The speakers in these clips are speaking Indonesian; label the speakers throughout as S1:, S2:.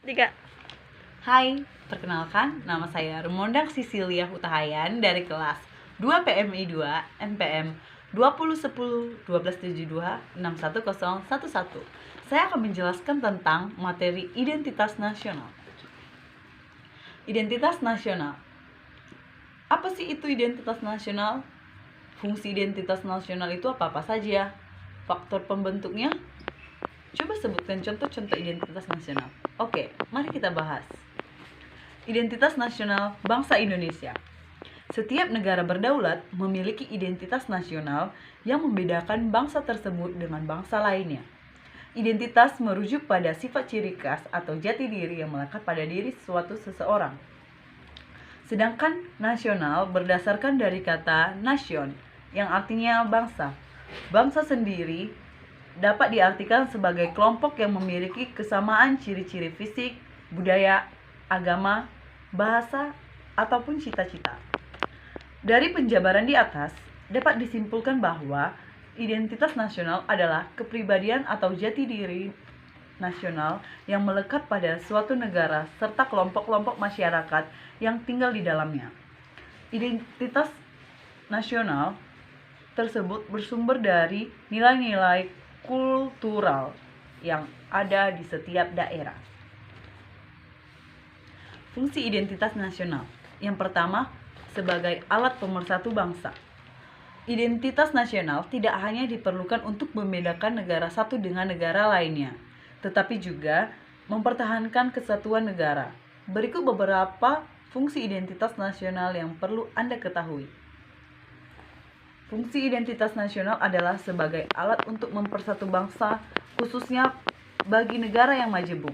S1: 3.
S2: Hai, perkenalkan, nama saya Rumondang Sisilia Hutahayan dari kelas 2 PMI 2 NPM 2010-1272-61011. Saya akan menjelaskan tentang materi identitas nasional. Identitas nasional. Apa sih itu identitas nasional? Fungsi identitas nasional itu apa-apa saja? Faktor pembentuknya? Coba sebutkan contoh-contoh identitas nasional. Oke, mari kita bahas. Identitas nasional bangsa Indonesia. Setiap negara berdaulat memiliki identitas nasional yang membedakan bangsa tersebut dengan bangsa lainnya. Identitas merujuk pada sifat ciri khas atau jati diri yang melekat pada diri suatu seseorang. Sedangkan nasional berdasarkan dari kata nation yang artinya bangsa. Bangsa sendiri dapat diartikan sebagai kelompok yang memiliki kesamaan ciri-ciri fisik, budaya, agama, bahasa, ataupun cita-cita. Dari penjabaran di atas, dapat disimpulkan bahwa identitas nasional adalah kepribadian atau jati diri nasional yang melekat pada suatu negara serta kelompok-kelompok masyarakat yang tinggal di dalamnya. Identitas nasional tersebut bersumber dari nilai-nilai kultural yang ada di setiap daerah. Fungsi identitas nasional. Yang pertama, sebagai alat pemersatu bangsa. Identitas nasional tidak hanya diperlukan untuk membedakan negara satu dengan negara lainnya, tetapi juga mempertahankan kesatuan negara. Berikut beberapa fungsi identitas nasional yang perlu Anda ketahui. Fungsi identitas nasional adalah sebagai alat untuk mempersatu bangsa, khususnya bagi negara yang majemuk.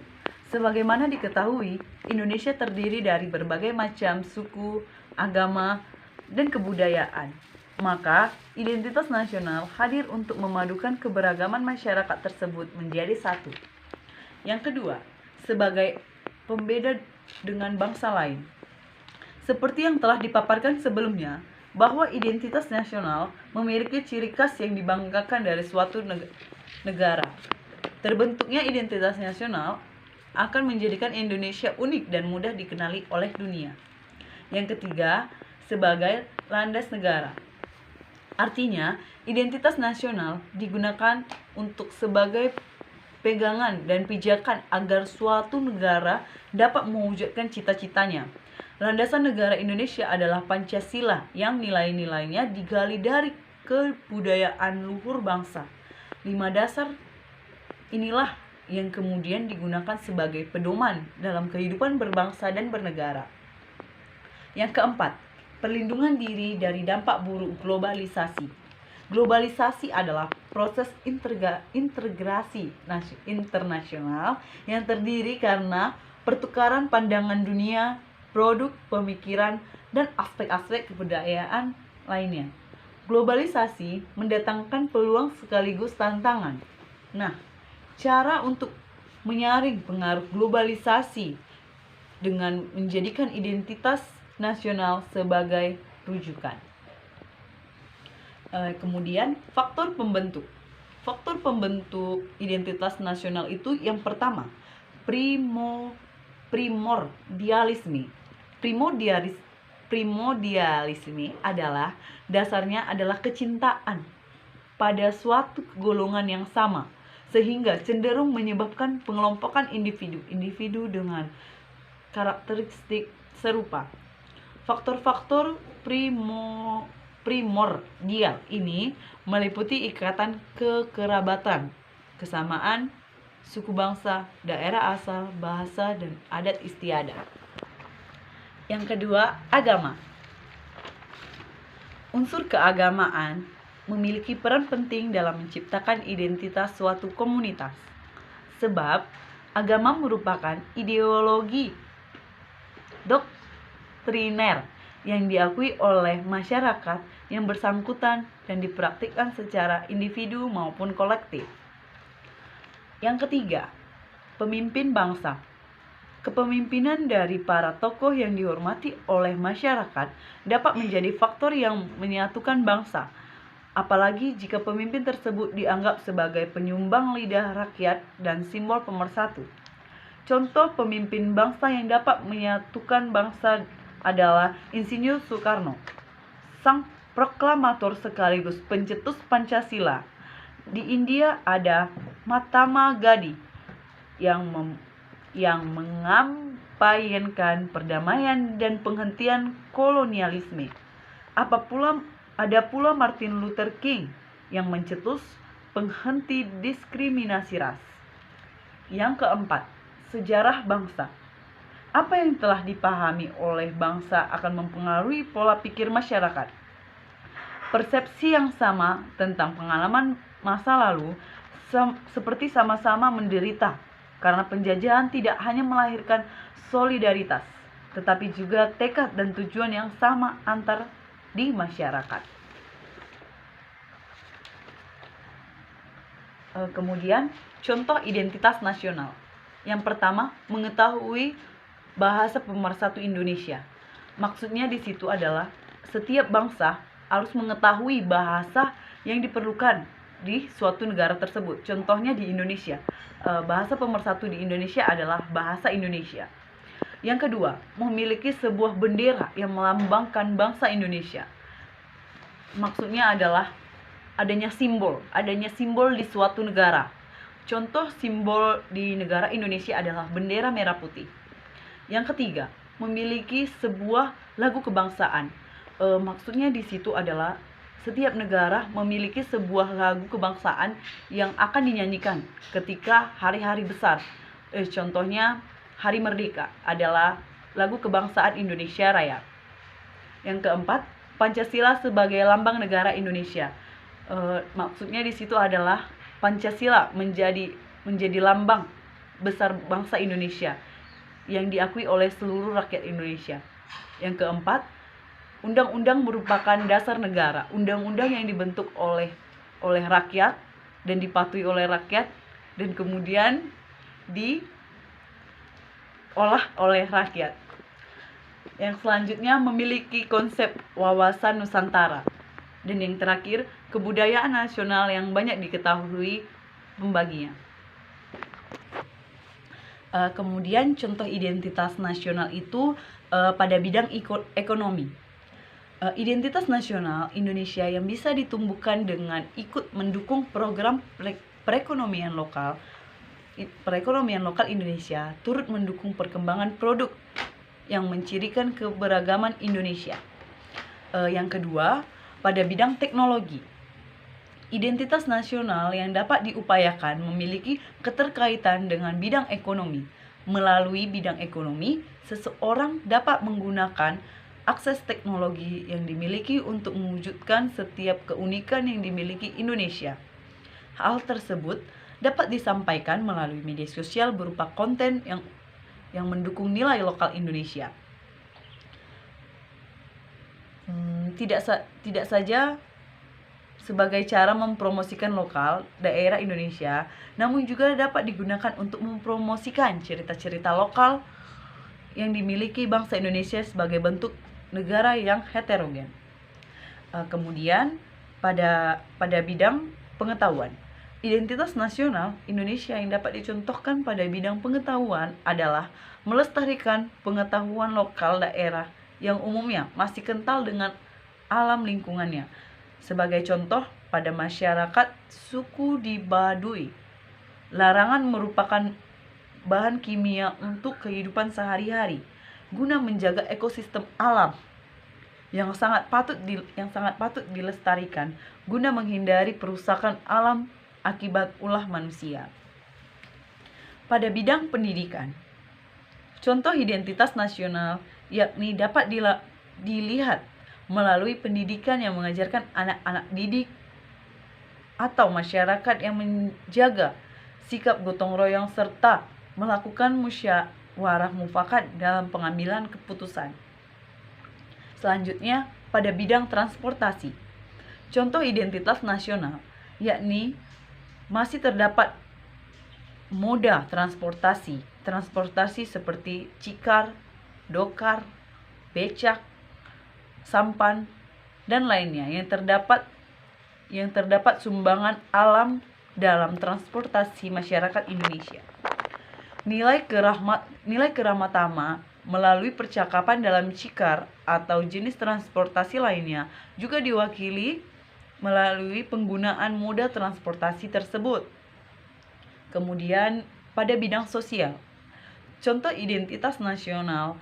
S2: Sebagaimana diketahui, Indonesia terdiri dari berbagai macam suku, agama, dan kebudayaan. Maka, identitas nasional hadir untuk memadukan keberagaman masyarakat tersebut menjadi satu. Yang kedua, sebagai pembeda dengan bangsa lain. Seperti yang telah dipaparkan sebelumnya, bahwa identitas nasional memiliki ciri khas yang dibanggakan dari suatu negara. Terbentuknya identitas nasional akan menjadikan Indonesia unik dan mudah dikenali oleh dunia. Yang ketiga, sebagai landas negara. Artinya, identitas nasional digunakan untuk sebagai pegangan dan pijakan agar suatu negara dapat mewujudkan cita-citanya. Landasan negara Indonesia adalah Pancasila yang nilai-nilainya digali dari kebudayaan luhur bangsa. 5 dasar inilah yang kemudian digunakan sebagai pedoman dalam kehidupan berbangsa dan bernegara. Yang keempat, perlindungan diri dari dampak buruk globalisasi. Globalisasi adalah proses integrasi internasional yang terdiri karena pertukaran pandangan dunia, produk, pemikiran, dan aspek-aspek kebudayaan lainnya. Globalisasi mendatangkan peluang sekaligus tantangan. Nah, cara untuk menyaring pengaruh globalisasi dengan menjadikan identitas nasional sebagai rujukan. Kemudian, faktor pembentuk. Faktor pembentuk identitas nasional itu yang pertama, primordialisme. Primordialisme adalah dasarnya adalah kecintaan pada suatu golongan yang sama, sehingga cenderung menyebabkan pengelompokan individu dengan karakteristik serupa. Faktor-faktor primordial ini meliputi ikatan kekerabatan, kesamaan suku bangsa, daerah asal, bahasa, dan adat istiadat. Yang kedua, agama. Unsur keagamaan memiliki peran penting dalam menciptakan identitas suatu komunitas. Sebab, agama merupakan ideologi doktriner yang diakui oleh masyarakat yang bersangkutan dan dipraktikkan secara individu maupun kolektif. Yang ketiga, pemimpin bangsa. Kepemimpinan dari para tokoh yang dihormati oleh masyarakat dapat menjadi faktor yang menyatukan bangsa, apalagi jika pemimpin tersebut dianggap sebagai penyumbang lidah rakyat dan simbol pemersatu. Contoh pemimpin bangsa yang dapat menyatukan bangsa adalah Insinyur Soekarno, sang proklamator sekaligus pencetus Pancasila. Di India ada Mahatma Gandhi yang mengampaikan perdamaian dan penghentian kolonialisme. Ada pula Martin Luther King yang mencetus penghenti diskriminasi ras. Yang keempat, sejarah bangsa. Apa yang telah dipahami oleh bangsa akan mempengaruhi pola pikir masyarakat. Persepsi yang sama tentang pengalaman masa lalu seperti sama-sama menderita karena penjajahan tidak hanya melahirkan solidaritas, tetapi juga tekad dan tujuan yang sama antar di masyarakat. Kemudian, contoh identitas nasional. Yang pertama, mengetahui bahasa pemersatu Indonesia. Maksudnya di situ adalah setiap bangsa harus mengetahui bahasa yang diperlukan di suatu negara tersebut. Contohnya di Indonesia, bahasa pemersatu di Indonesia adalah bahasa Indonesia. Yang kedua, memiliki sebuah bendera yang melambangkan bangsa Indonesia. Maksudnya adalah adanya simbol di suatu negara. Contoh simbol di negara Indonesia adalah bendera merah putih. Yang ketiga, memiliki sebuah lagu kebangsaan. Maksudnya di situ adalah setiap negara memiliki sebuah lagu kebangsaan yang akan dinyanyikan ketika hari-hari besar. Contohnya Hari Merdeka adalah lagu kebangsaan Indonesia Raya. Yang keempat, Pancasila sebagai lambang negara Indonesia. Maksudnya di situ adalah Pancasila menjadi lambang besar bangsa Indonesia yang diakui oleh seluruh rakyat Indonesia. Yang keempat, undang-undang merupakan dasar negara. Undang-undang yang dibentuk oleh rakyat dan dipatuhi oleh rakyat dan kemudian diolah oleh rakyat. Yang selanjutnya memiliki konsep wawasan Nusantara. Dan yang terakhir, kebudayaan nasional yang banyak diketahui pembaginya. Kemudian contoh identitas nasional itu pada bidang ekonomi. Identitas nasional Indonesia yang bisa ditumbuhkan dengan ikut mendukung program perekonomian lokal Indonesia turut mendukung perkembangan produk yang mencirikan keberagaman Indonesia. Yang kedua, pada bidang teknologi. Identitas nasional yang dapat diupayakan memiliki keterkaitan dengan bidang ekonomi. Melalui bidang ekonomi, seseorang dapat menggunakan akses teknologi yang dimiliki untuk mewujudkan setiap keunikan yang dimiliki Indonesia. Hal tersebut dapat disampaikan melalui media sosial berupa konten yang mendukung nilai lokal Indonesia. Tidak saja sebagai cara mempromosikan lokal daerah Indonesia, namun juga dapat digunakan untuk mempromosikan cerita-cerita lokal yang dimiliki bangsa Indonesia sebagai bentuk negara yang heterogen. Kemudian pada bidang pengetahuan, identitas nasional Indonesia yang dapat dicontohkan pada bidang pengetahuan adalah melestarikan pengetahuan lokal daerah yang umumnya masih kental dengan alam lingkungannya. Sebagai contoh, pada masyarakat suku di Baduy, larangan merupakan bahan kimia untuk kehidupan sehari-hari guna menjaga ekosistem alam yang sangat patut dilestarikan guna menghindari perusakan alam akibat ulah manusia. Pada bidang pendidikan, contoh identitas nasional yakni dapat dilihat melalui pendidikan yang mengajarkan anak-anak didik atau masyarakat yang menjaga sikap gotong royong serta melakukan musyawarah mufakat dalam pengambilan keputusan. Selanjutnya, pada bidang transportasi. Contoh identitas nasional yakni masih terdapat moda transportasi seperti cikar, dokar, becak, sampan, dan lainnya yang terdapat sumbangan alam dalam transportasi masyarakat Indonesia. Nilai keramatama melalui percakapan dalam cikar atau jenis transportasi lainnya juga diwakili melalui penggunaan moda transportasi tersebut. Kemudian pada bidang sosial, contoh identitas nasional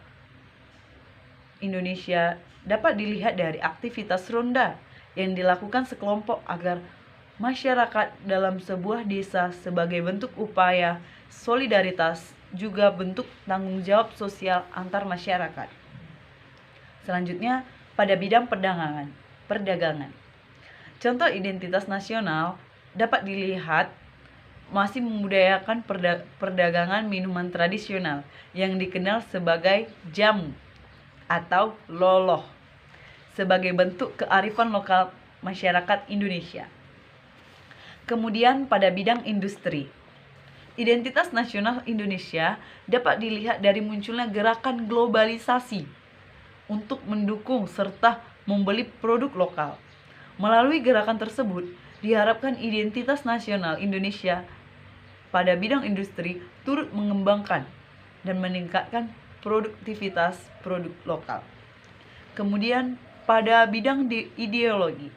S2: Indonesia dapat dilihat dari aktivitas ronda yang dilakukan sekelompok agar masyarakat dalam sebuah desa sebagai bentuk upaya solidaritas, juga bentuk tanggung jawab sosial antar masyarakat. Selanjutnya pada bidang perdagangan. Contoh identitas nasional dapat dilihat masih membudayakan perdagangan minuman tradisional yang dikenal sebagai jamu atau loloh sebagai bentuk kearifan lokal masyarakat Indonesia. Kemudian pada bidang industri, identitas nasional Indonesia dapat dilihat dari munculnya gerakan globalisasi untuk mendukung serta membeli produk lokal. Melalui gerakan tersebut, diharapkan identitas nasional Indonesia pada bidang industri turut mengembangkan dan meningkatkan produktivitas produk lokal. Kemudian pada bidang ideologi,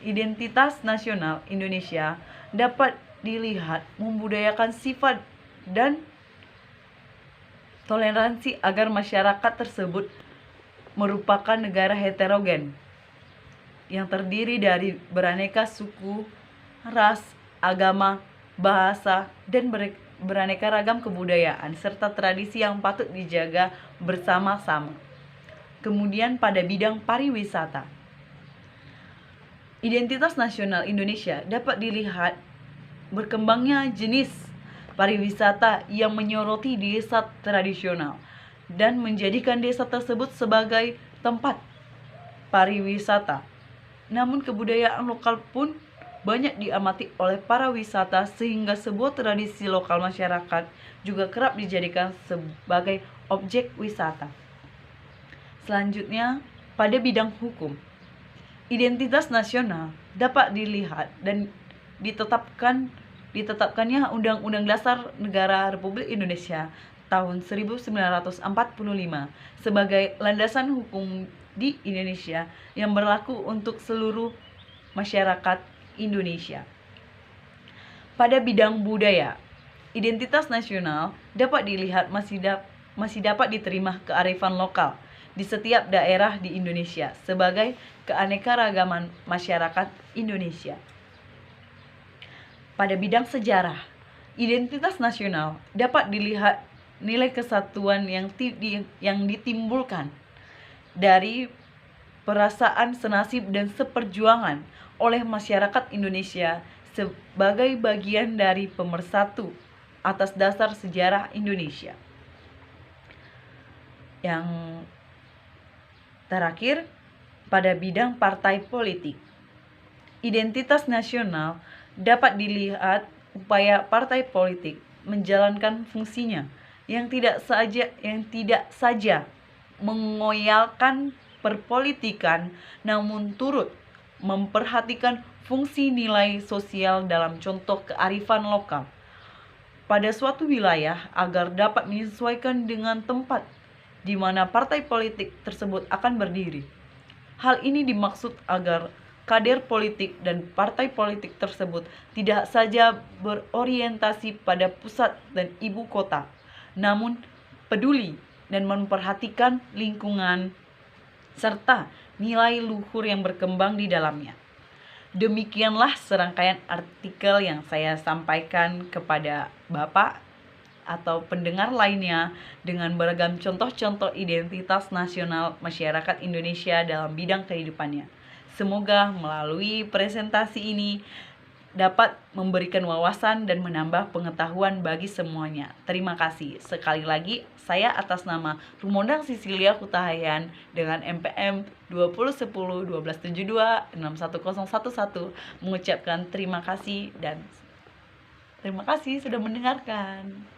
S2: identitas nasional Indonesia dapat dilihat membudayakan sifat dan toleransi agar masyarakat tersebut merupakan negara heterogen yang terdiri dari beraneka suku, ras, agama, bahasa, dan beraneka ragam kebudayaan serta tradisi yang patut dijaga bersama-sama. Kemudian pada bidang pariwisata, identitas nasional Indonesia dapat dilihat berkembangnya jenis pariwisata yang menyoroti desa tradisional dan menjadikan desa tersebut sebagai tempat pariwisata. Namun kebudayaan lokal pun banyak diamati oleh para wisata sehingga sebuah tradisi lokal masyarakat juga kerap dijadikan sebagai objek wisata. Selanjutnya, pada bidang hukum, identitas nasional dapat dilihat dan ditetapkannya Undang-Undang Dasar Negara Republik Indonesia tahun 1945 sebagai landasan hukum di Indonesia yang berlaku untuk seluruh masyarakat Indonesia. Pada bidang budaya, identitas nasional dapat dilihat masih dapat diterima kearifan lokal di setiap daerah di Indonesia sebagai keanekaragaman masyarakat Indonesia. Pada bidang sejarah, identitas nasional dapat dilihat nilai kesatuan yang ditimbulkan dari perasaan senasib dan seperjuangan oleh masyarakat Indonesia sebagai bagian dari pemersatu atas dasar sejarah Indonesia. Yang terakhir, pada bidang partai politik, identitas nasional dapat dilihat upaya partai politik menjalankan fungsinya yang tidak saja mengoyalkan perpolitikan, namun turut memperhatikan fungsi nilai sosial dalam contoh kearifan lokal pada suatu wilayah agar dapat menyesuaikan dengan tempat di mana partai politik tersebut akan berdiri. Hal ini dimaksud agar kader politik dan partai politik tersebut tidak saja berorientasi pada pusat dan ibu kota, namun peduli dan memperhatikan lingkungan serta nilai luhur yang berkembang di dalamnya. Demikianlah serangkaian artikel yang saya sampaikan kepada Bapak atau pendengar lainnya dengan beragam contoh-contoh identitas nasional masyarakat Indonesia dalam bidang kehidupannya. Semoga melalui presentasi ini dapat memberikan wawasan dan menambah pengetahuan bagi semuanya. Terima kasih. Sekali lagi, saya atas nama Rumondang Sisilia Hutahayan dengan MPM 2010 1272 61011 mengucapkan terima kasih dan terima kasih sudah mendengarkan.